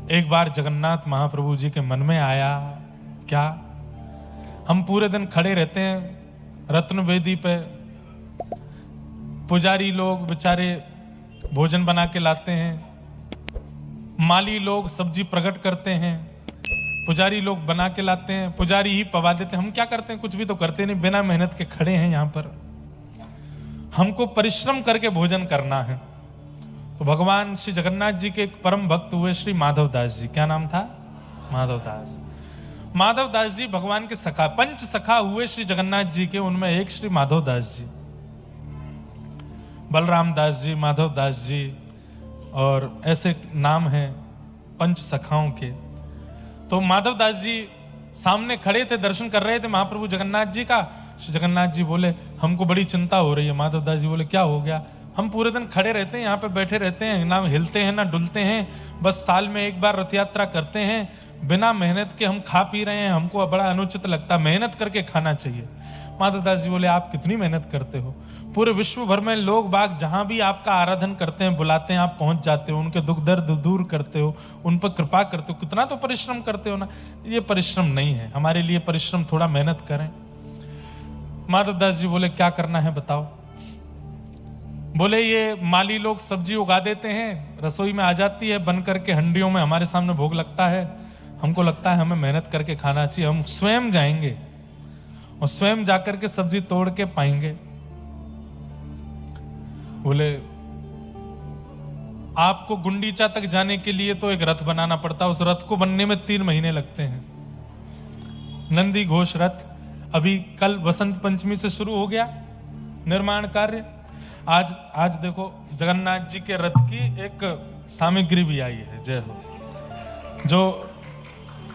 एक बार जगन्नाथ महाप्रभु जी के मन में आया, क्या हम पूरे दिन खड़े रहते हैं रत्न वेदी पे, पुजारी लोग बेचारे भोजन बना के लाते हैं, माली लोग सब्जी प्रकट करते हैं, पुजारी लोग बना के लाते हैं, पुजारी ही पवा देते हैं, हम क्या करते हैं? कुछ भी तो करते नहीं, बिना मेहनत के खड़े हैं यहां पर। हमको परिश्रम करके भोजन करना है। तो भगवान श्री जगन्नाथ जी के एक परम भक्त हुए श्री माधवदास जी। क्या नाम था? माधवदास। माधवदास जी भगवान के सखा, पंच सखा हुए श्री जगन्नाथ जी के, उनमें एक श्री माधवदास जी, बलराम दास जी, माधवदास जी, और ऐसे नाम हैं पंच सखाओं के। तो माधवदास जी सामने खड़े थे, दर्शन कर रहे थे महाप्रभु जगन्नाथ जी का। श्री जगन्नाथ जी बोले, हमको बड़ी चिंता हो रही है। माधवदास जी बोले, क्या हो गया? हम पूरे दिन खड़े रहते हैं, यहाँ पे बैठे रहते हैं, ना हिलते हैं ना डुलते हैं, बस साल में एक बार रथ यात्रा करते हैं, बिना मेहनत के हम खा पी रहे हैं, हमको बड़ा अनुचित लगता, मेहनत करके खाना चाहिए। माधवदास जी बोले, आप कितनी मेहनत करते हो? पूरे विश्व भर में लोग बाग जहां भी आपका आराधन करते हैं, बुलाते हैं, आप पहुंच जाते हो, उनके दुख दर्द दूर करते हो, उन पर कृपा करते हो, कितना तो परिश्रम करते हो ना। ये परिश्रम नहीं है, हमारे लिए परिश्रम, थोड़ा मेहनत करें। माधवदास जी बोले, क्या करना है बताओ? बोले, ये माली लोग सब्जी उगा देते हैं, रसोई में आ जाती है बन करके हंडियों में, हमारे सामने भोग लगता है, हमको लगता है हमें मेहनत करके खाना चाहिए, हम स्वयं जाएंगे और स्वयं जाकर के सब्जी तोड़ के पाएंगे। बोले, आपको गुंडीचा तक जाने के लिए तो एक रथ बनाना पड़ता है, उस रथ को बनने में 3 महीने लगते हैं। नंदी घोष रथ अभी कल वसंत पंचमी से शुरू हो गया निर्माण कार्य। आज देखो जगन्नाथ जी के रथ की एक सामग्री भी आई है, जय हो, जो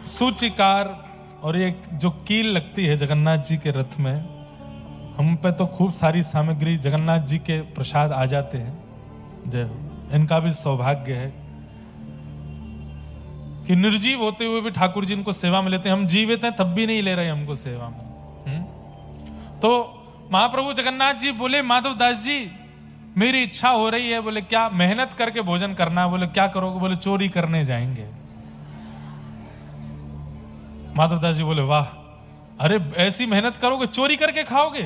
सूचिकार और ये जो कील लगती है जगन्नाथ जी के रथ में, हम पे तो खूब सारी सामग्री जगन्नाथ जी के प्रसाद आ जाते हैं। जय हो। इनका भी सौभाग्य है कि निर्जीव होते हुए भी ठाकुर जी इनको सेवा में लेते हैं। हम जीवित हैं तब भी नहीं ले रहे हमको सेवा में। तो महाप्रभु जगन्नाथ जी बोले, माधवदास जी मेरी इच्छा हो रही है। बोले, क्या? मेहनत करके भोजन करना। बोले, क्या करोगे? बोले, चोरी करने जाएंगे। माधवदास जी बोले, वाह, अरे ऐसी मेहनत करोगे, चोरी करके खाओगे?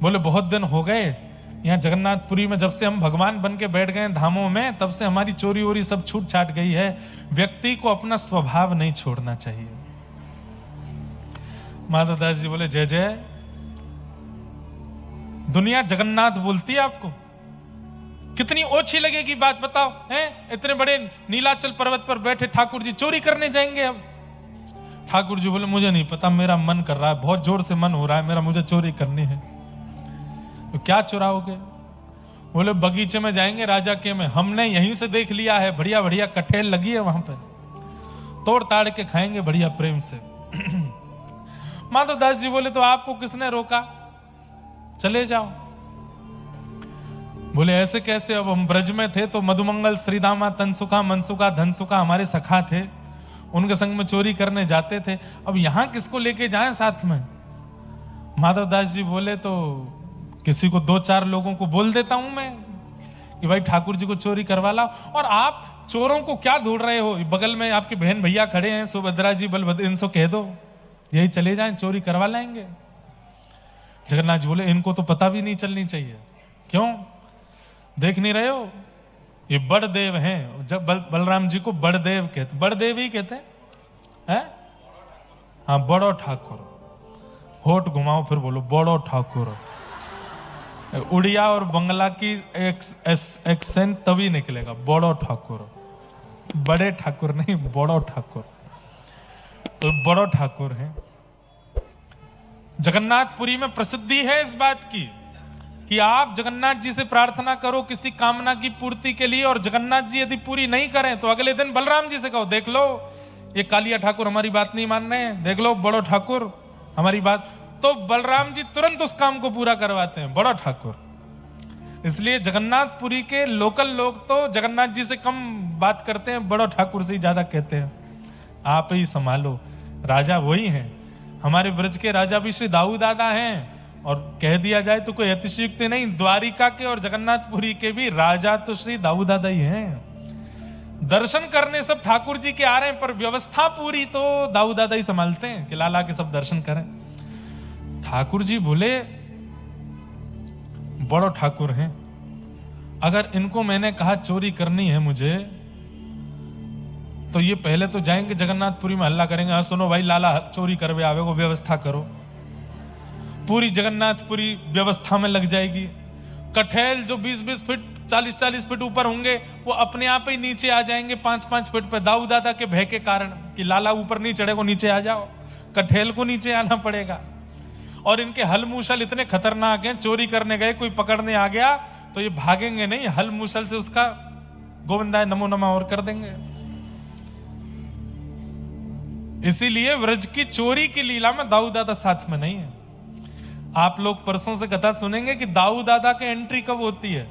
बोले, बहुत दिन हो गए यहाँ जगन्नाथपुरी में, जब से हम भगवान बन के बैठ गए धामों में, तब से हमारी चोरी वोरी सब छूट छाट गई है। व्यक्ति को अपना स्वभाव नहीं छोड़ना चाहिए। माधवदास जी बोले, जय जय। दुनिया जगन्नाथ बोलती है आपको, कितनी ओछी लगेगी बात बताओ, हैं? इतने बड़े नीलाचल पर्वत पर बैठे ठाकुर जी चोरी करने जाएंगे अब? ठाकुर जी बोले, मुझे नहीं पता, मेरा मन कर रहा है, बहुत जोर से मन हो रहा है मेरा, मुझे चोरी करनी है। तो क्या चुराओगे? बोले, बगीचे में जाएंगे राजा के में, हमने यहीं से देख लिया है, बढ़िया बढ़िया कटहल लगी है वहां पे, तोड़ ताड़ के खाएंगे बढ़िया प्रेम से। माधवदास जी बोले, तो आपको किसने रोका? चले जाओ। बोले, ऐसे कैसे? अब हम ब्रज में थे तो मधुमंगल, श्रीदामा, तनसुखा, मनसुखा, धनसुखा हमारे सखा थे, उनके संग में चोरी करने जाते थे, अब यहां किसको लेके जाएं साथ में? माधवदास जी बोले, तो किसी को 2-4 लोगों को बोल देता हूं मैं कि भाई ठाकुर जी को चोरी करवा लाओ। और आप चोरों को क्या ढूंढ रहे हो? बगल में आपके बहन भैया खड़े हैं, सुभद्रा जी, बलभद्र, इनसे कह दो यही चले जाएं, चोरी करवा लाएंगे। जगन्नाथ जी बोले, इनको तो पता भी नहीं चलनी चाहिए। क्यों? देख नहीं रहे हो? ये बड़देव हैं। जब बलराम जी को बड़देव कहते, बड़देव ही कहते हैं। हाँ, बड़ो ठाकुर। होठ घुमाओ फिर बोलो, बड़ो ठाकुर। उड़िया और बंगला की एक्सेंट तभी निकलेगा, बड़ो ठाकुर। बड़े ठाकुर नहीं, बड़ो ठाकुर। तो बड़ो ठाकुर हैं। जगन्नाथपुरी में प्रसिद्धि है इस बात की कि आप जगन्नाथ जी से प्रार्थना करो किसी कामना की पूर्ति के लिए, और जगन्नाथ जी यदि पूरी नहीं करें तो अगले दिन बलराम जी से कहो, देख लो ये कालिया ठाकुर हमारी बात नहीं मान रहे हैं, देख लो बड़ो ठाकुर हमारी बात। तो बलराम जी तुरंत उस काम को पूरा करवाते हैं, बड़ो ठाकुर। इसलिए जगन्नाथपुरी के लोकल लोग तो जगन्नाथ जी से कम बात करते हैं, बड़ो ठाकुर से ही ज्यादा कहते हैं। आप ही संभालो, राजा वही हैं। हमारे ब्रज के राजा भी श्री दाऊ दादा हैं, और कह दिया जाए तो कोई अतिशयोक्ति नहीं, द्वारिका के और जगन्नाथपुरी के भी राजा तो श्री दाऊ दादा ही हैं। दर्शन करने सब ठाकुर जी के आ रहे हैं, पर व्यवस्था पूरी तो दाऊ दादा ही संभालते हैं कि लाला के सब दर्शन करें। ठाकुर जी बोले बड़ो ठाकुर हैं, अगर इनको मैंने कहा चोरी करनी है मुझे, तो ये पहले तो जाएंगे जगन्नाथपुरी में हल्ला करेंगे, हाँ सुनो भाई लाला चोरी करवे आवे को व्यवस्था करो। पूरी जगन्नाथपुरी व्यवस्था में लग जाएगी। कठेल जो 20-20 फीट 40-40 फीट ऊपर होंगे वो अपने आप ही नीचे आ जाएंगे 5-5 फीट पे, दाऊ दादा के भय के कारण कि लाला ऊपर नहीं चढ़ेगा, नीचे आ जाओ। कठेल को नीचे आना पड़ेगा। और इनके हल मूसल इतने खतरनाक हैं, चोरी करने गए कोई पकड़ने आ गया तो ये भागेंगे नहीं, हल मूसल से उसका गोविंदाय नमो नमः और कर देंगे। इसीलिए व्रज की चोरी की लीला में दाऊ दादा साथ में नहीं है। आप लोग परसों से कथा सुनेंगे कि दाऊ दादा के एंट्री कब होती है,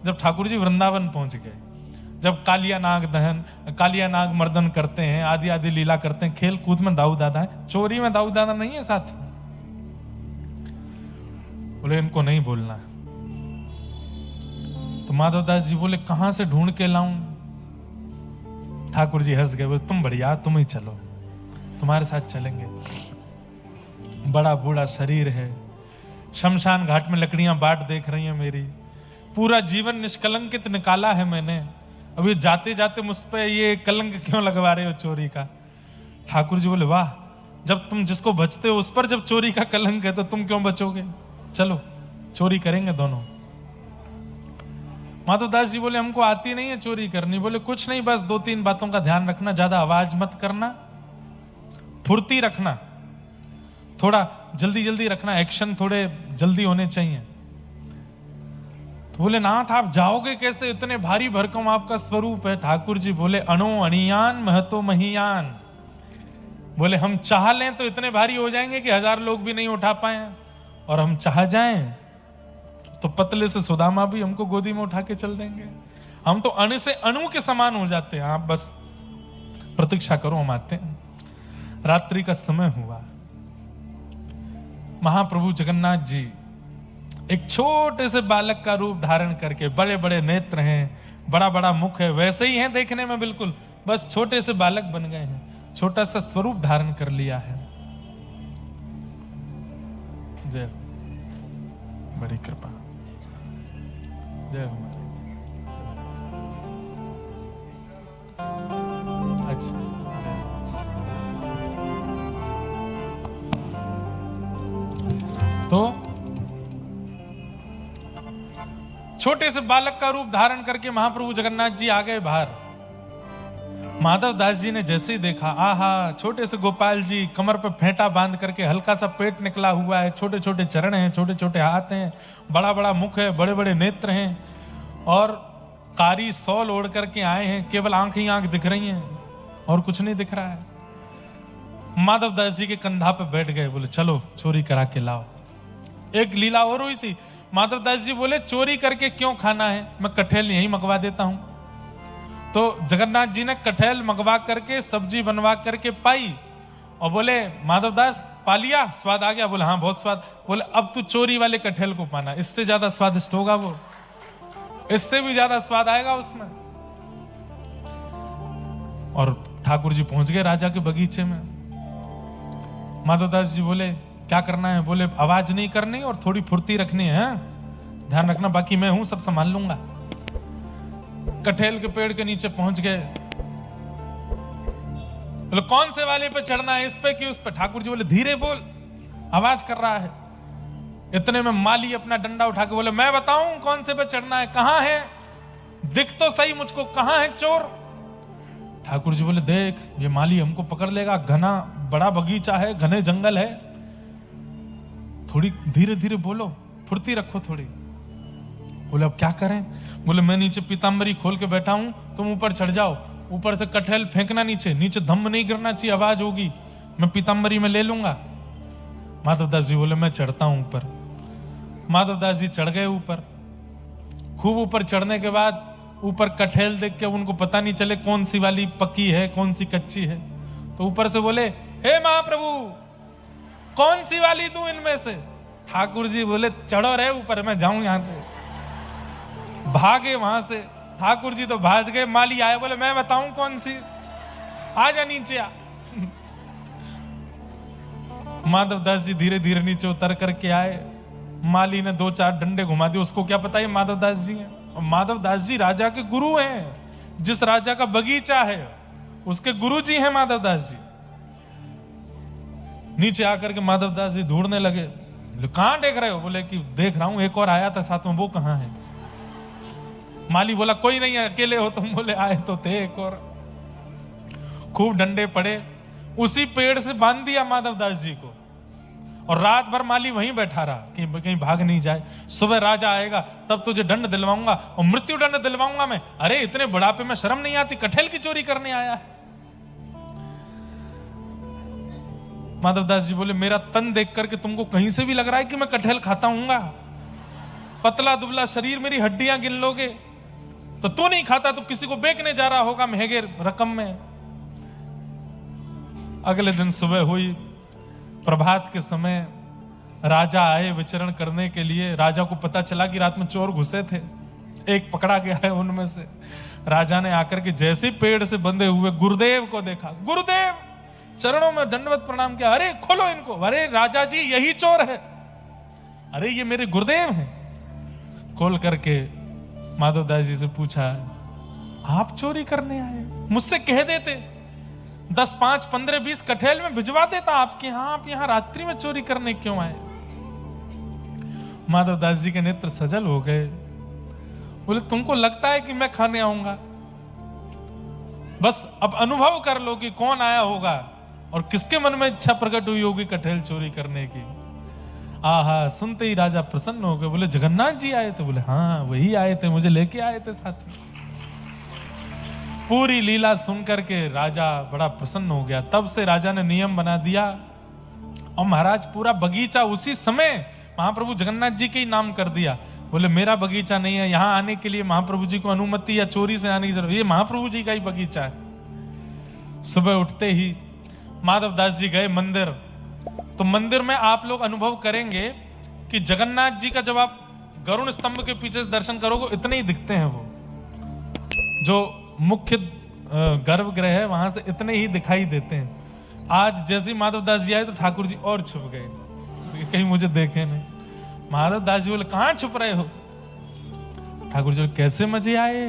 जब ठाकुर जी वृंदावन पहुंच गए, जब कालिया नाग दहन, कालिया नाग मर्दन करते हैं, आदि आदि लीला करते हैं, खेल कूद में दाऊ दादा है, चोरी में दाऊ दादा नहीं है साथ। बोले इनको नहीं बोलना। तो माधवदास जी बोले कहां से ढूंढ के लाऊं? ठाकुर जी हंस गए, बोले तुम बढ़िया, तुम ही चलो, तुम्हारे साथ चलेंगे। बड़ा बूढ़ा शरीर है, शमशान घाट में लकड़ियां बाट देख रही हैं मेरी, पूरा जीवन निष्कलंकित निकाला है मैंने, अब ये जाते जाते मुझ पे ये कलंक क्यों लगवा रहे हो चोरी का? ठाकुर जी बोले वाह, जब तुम जिसको बचते हो उस पर जब चोरी का कलंक है तो तुम क्यों बचोगे? चलो चोरी करेंगे दोनों। माधवदास जी बोले हमको आती नहीं है चोरी करनी। बोले कुछ नहीं, बस 2-3 बातों का ध्यान रखना, ज्यादा आवाज मत करना, फुर्ती रखना, थोड़ा जल्दी जल्दी रखना, एक्शन थोड़े जल्दी होने चाहिए। तो बोले नाथ आप जाओगे कैसे, इतने भारी भरकम आपका स्वरूप है। ठाकुर जी बोले अणो अणियान महतो महियान। बोले हम चाह लें तो इतने भारी हो जाएंगे कि 1000 लोग भी नहीं उठा पाए, और हम चाह जाएं तो पतले से सुदामा भी हमको गोदी में उठा के चल देंगे। हम तो अणु से अणु के समान हो जाते हैं। आप बस प्रतीक्षा करो, हम आते हैं। रात्रि का समय हुआ, महाप्रभु जगन्नाथ जी एक छोटे से बालक का रूप धारण करके, बड़े बड़े नेत्र हैं, बड़ा बड़ा मुख है, वैसे ही हैं देखने में बिल्कुल, बस छोटे से बालक बन गए हैं, छोटा सा स्वरूप धारण कर लिया है। जय बड़ी कृपा, जय हो। अच्छा तो छोटे से बालक का रूप धारण करके महाप्रभु जगन्नाथ जी आ गए बाहर। माधव दास जी ने जैसे ही देखा, आहा छोटे से गोपाल जी कमर पे फेंटा बांध करके, हल्का सा पेट निकला हुआ है, छोटे छोटे चरण हैं, छोटे छोटे हाथ हैं, बड़ा बड़ा मुख है, बड़े बड़े नेत्र हैं, और कारी सौल ओढ़ करके आए हैं, केवल आंख ही आंख दिख रही हैं और कुछ नहीं दिख रहा है। माधव दास जी के कंधा पे बैठ गए, बोले चलो चोरी करा के लाओ। एक लीला और हुई थी। माधव दास जी बोले चोरी करके क्यों खाना है, मैं कठेल यहीं मंगवा देता हूं। तो जगन्नाथ जी ने कठेल मंगवा करके, सब्जी बनवा करके पाई, और बोले माधवदास पा लिया, स्वाद आ गया? बोले हाँ बहुत स्वाद। बोले अब तू चोरी वाले कठेल को पाना, इससे ज्यादा स्वादिष्ट होगा वो, इससे भी ज्यादा स्वाद आएगा उसमें। और ठाकुर जी पहुंच गए राजा के बगीचे में। माधवदास जी बोले क्या करना है? बोले आवाज नहीं करनी और थोड़ी फुर्ती रखनी है, ध्यान रखना, बाकी मैं हूं, सब संभाल लूंगा। कठेल के पेड़ के नीचे पहुंच गए। बोले कौन से वाले पे चढ़ना है, इस पे कि उस पे? ठाकुर जी बोले धीरे बोल, आवाज कर रहा है। इतने में माली अपना डंडा उठा के बोले मैं बताऊं कौन से पे चढ़ना है, कहां है, दिख तो सही मुझको, कहां है चोर? ठाकुर जी बोले देख ये माली हमको पकड़ लेगा, घना बड़ा बगीचा है, घने जंगल है, थोड़ी धीरे धीरे बोलो, फुर्ती रखो थोड़ी। बोले अब क्या करें? बोले मैं नीचे पीताम्बरी खोल के बैठा हूं, तुम ऊपर चढ़ जाओ, ऊपर से कठेल फेंकना नीचे, नीचे धम्म नहीं गिरना चाहिए, आवाज होगी, मैं पीताम्बरी में ले लूंगा। माधवदास जी बोले मैं चढ़ता हूं ऊपर। माधवदास जी चढ़ गए ऊपर। खूब ऊपर चढ़ने के बाद ऊपर कठेल देख के उनको पता नहीं चले कौन सी वाली पक्की है कौन सी कच्ची है, तो ऊपर से बोले हे महाप्रभु कौन सी वाली दूं इनमें से? ठाकुर जी बोले चढ़ो रे ऊपर, मैं जाऊं यहां से। भागे वहां से, ठाकुर जी तो भाज गए। माली आए, बोले मैं बताऊं कौन सी, आ जा नीचे आ। माधव दास जी धीरे धीरे नीचे उतर करके आए। माली ने 2-4 डंडे घुमा दिए, उसको क्या पता है माधव दास जी हैं। और माधव दास जी राजा के गुरु हैं, जिस राजा का बगीचा है उसके गुरु जी हैं माधव दास जी। नीचे आकर के माधव दास जी ढूंढने लगे। कहां देख रहे हो? बोले कि देख रहा हूं, एक और आया था साथ में, वो कहां है? माली बोला कोई नहीं है, अकेले हो तुम? बोले आए तो थे एक और। खूब डंडे पड़े, उसी पेड़ से बांध दिया माधव दास जी को, और रात भर माली वहीं बैठा रहा कि कहीं भाग नहीं जाए। सुबह राजा आएगा तब तुझे दंड दिलवाऊंगा, और मृत्यु दंड दिलवाऊंगा मैं। अरे इतने बुढ़ापे में शर्म नहीं आती, कटहल की चोरी करने आया है। माधव दास जी बोले मेरा तन देख करके तुमको कहीं से भी लग रहा है कि मैं कटहल खाता हूंगा? पतला दुबला शरीर, मेरी हड्डियां गिन लोगे तो तू नहीं खाता, तो किसी को बेचने जा रहा होगा महंगे रकम में। अगले दिन सुबह हुई, प्रभात के समय राजा आए विचरण करने के लिए। राजा को पता चला कि रात में चोर घुसे थे, एक पकड़ा गया है उनमें से। राजा ने आकर के जैसे पेड़ से बंधे हुए गुरुदेव को देखा, गुरुदेव चरणों में दंडवत प्रणाम किया। अरे खोलो इनको। अरे राजा जी यही चोर है। अरे ये मेरे गुरुदेव हैं। खोल करके माधव दास जी से पूछा, आप चोरी करने आए? मुझसे कह देते 10, 5, 15, 20 कटहल में भिजवा देता आपके यहाँ, आप यहाँ रात्रि में चोरी करने क्यों आए? माधव दास जी के नेत्र सजल हो गए। बोले तुमको लगता है कि मैं खाने आऊंगा? बस अब अनुभव कर लो कि कौन आया होगा और किसके मन में इच्छा प्रकट हुई होगी कटहल चोरी करने की। आहा, सुनते ही राजा प्रसन्न हो गए। बोले जगन्नाथ जी आए थे? बोले हाँ वही आए थे, मुझे लेके आए थे साथ में। पूरी लीला सुन करके राजा बड़ा प्रसन्न हो गया। तब से राजा ने नियम बना दिया, और महाराज पूरा बगीचा उसी समय महाप्रभु जगन्नाथ जी के ही नाम कर दिया। बोले मेरा बगीचा नहीं है, यहाँ आने के लिए महाप्रभु जी को अनुमति या चोरी से आने की जरूरत, ये महाप्रभु जी का ही बगीचा है। सुबह उठते ही माधव दास जी गए मंदिर। तो मंदिर में आप लोग अनुभव करेंगे कि जगन्नाथ जी का जब आप गरुड़ स्तंभ के पीछे से दर्शन करोगे इतने ही दिखते हैं। वो जो मुख्य गर्भगृह है वहां से इतने ही दिखाई देते हैं। आज जैसे माधव दास जी आए तो ठाकुर जी और छुप गए, तो कहीं मुझे देखे नहीं। माधव दास जी बोले कहां छुप रहे हो? ठाकुर जी बोले कैसे मजे आए,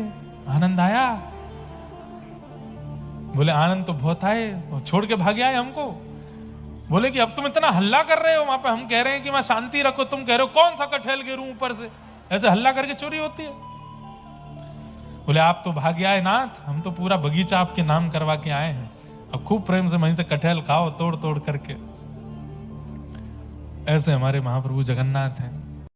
आनंद आया? बोले आनंद तो बहुत आए, छोड़ के भागे आए हमको। बोले कि अब तुम इतना हल्ला कर रहे हो, वहां पे हम कह रहे हैं कि मैं शांति रखो, तुम कह रहे हो कौन सा कटहल गिरूं ऊपर से, ऐसे हल्ला करके चोरी होती है? बोले आप तो भागे आए नाथ, हम तो पूरा बगीचा आपके नाम करवा के आए हैं, अब खूब प्रेम से वहीं से कटहल खाओ तोड़ तोड़ करके। ऐसे हमारे महाप्रभु जगन्नाथ हैं।